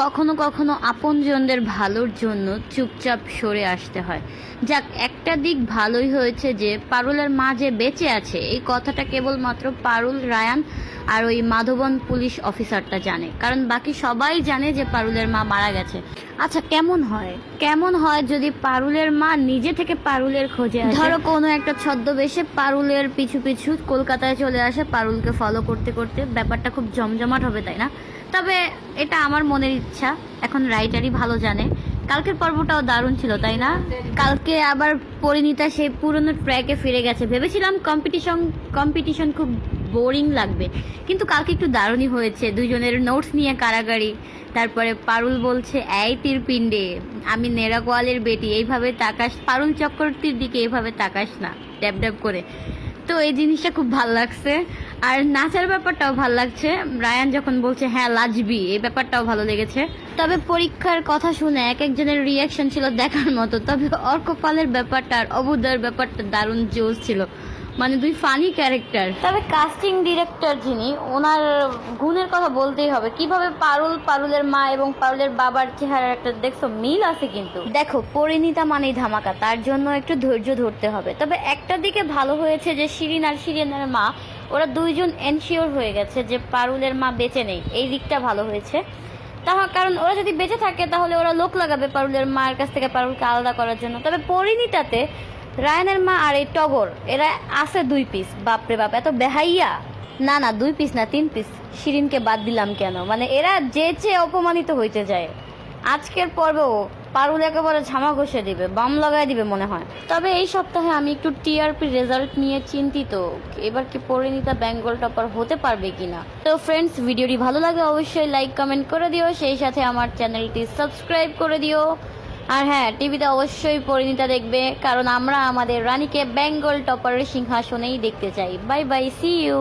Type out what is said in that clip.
কখনো কখনো আপনজনদের ভালোর জন্য চুপচাপ সরে আসতে হয়। যাক, একটা দিক ভালোই হয়েছে যে পারুলের মা যে বেঁচে আছে এই কথাটা কেবলমাত্র পারুল, রায়ান আর ওই মাধবন পুলিশ অফিসারটা জানে, কারণ বাকি সবাই জানে যে পারুলের মা মারা গেছে। আচ্ছা, কেমন হয় যদি পারুলের মা নিজে থেকে পারুলের খোঁজে আসে? ধরো কোনো একটা ছদ্মবেশে পারুলের পিছু পিছু কলকাতায় চলে আসে, পারুলকে ফলো করতে করতে। ব্যাপারটা খুব জমজমাট হবে, তাই না? তবে এটা আমার মনের ইচ্ছা, এখন রাইটারই ভালো জানে। কালকের পর্বটাও দারুণ ছিল, তাই না? কালকে আবার পরিণীতা সেই পুরনো ট্র্যাকে ফিরে গেছে। ভেবেছিলাম কম্পিটিশন খুব বোরিং লাগবে, কিন্তু কালকে একটু দারুণই হয়েছে। দুজনের নোটস নিয়ে কারাগারি, তারপরে পারুল বলছে এই তীর পিণ্ডে, আমি নেড়াকোয়ালের বেটি, এইভাবে তাকাস, পারুল চক্রবর্তীর দিকে এইভাবে তাকাস না, ড্যাব ড্যাব করে। তো এই জিনিসটা খুব ভাল লাগছে। আর নাচার ব্যাপারটাও ভাল লাগছে, রায়ান যখন বলছে হ্যাঁ লাজবি, এই ব্যাপারটাও ভালো লেগেছে। তবে পরীক্ষার কথা শুনে এক একজনের রিয়াকশন ছিল দেখার মতো। তবে অর্কপালের ব্যাপারটা আর অবুদার ব্যাপারটা দারুণ জোস ছিল, মানে দুই ফানি ক্যারেক্টার। তবে কাস্টিং ডিরেক্টর যিনি, ওনার গুণের কথা বলতেই হবে। কিভাবে পারুলের মা এবং পারুলের বাবার চেহারার একটা দেখছো মিল আছে। কিন্তু দেখো, পরিণীতা মানেই ধামাকা, তার জন্য একটু ধৈর্য ধরতে হবে। তবে একটা দিকে ভালো হয়েছে যে শিরিন আর শিরিনের মা, ওরা দুইজন এনশিওর হয়ে গেছে যে পারুলের মা বেঁচে নেই। এই দিকটা ভালো হয়েছে। কারণ ওরা যদি বেঁচে থাকে তাহলে ওরা লোক লাগাবে পারুলের মায়ের কাছ থেকে পারুলকে আলাদা করার জন্য। তবে পরিণীতাতে রায়ানের মা আর এই টগর, এরা আছে 2 পিস। বাপরে বাপ, এত বেহাইয়া! না 2 পিস না, 3 পিস। শিরিনকে বাদ দিলাম কেন, মানে এরা যে চেয়ে অপমানিত হইতে যায়। আজকের পর্বেও পারুল একেবারে ঝামা ঘষে দিবে, বাম লাগাই দিবে মনে হয়। তবে এই সপ্তাহে আমি একটু টিআরপি রেজাল্ট নিয়ে চিন্তিত। এবার কি পরিণীতা বেঙ্গল টপার হতে পারবে কিনা? তো ফ্রেন্ডস, ভিডিওটি ভালো লাগে অবশ্যই লাইক কমেন্ট করে দিও, সেই সাথে আমার চ্যানেলটি সাবস্ক্রাইব করে দিও। আর হ্যাঁ, টিভিতে অবশ্যই পরিণীতা দেখবে, কারণ আমরা আমাদের রানীকে বেঙ্গল টপারের সিংহাসনেই দেখতে চাই। Bye bye, see you.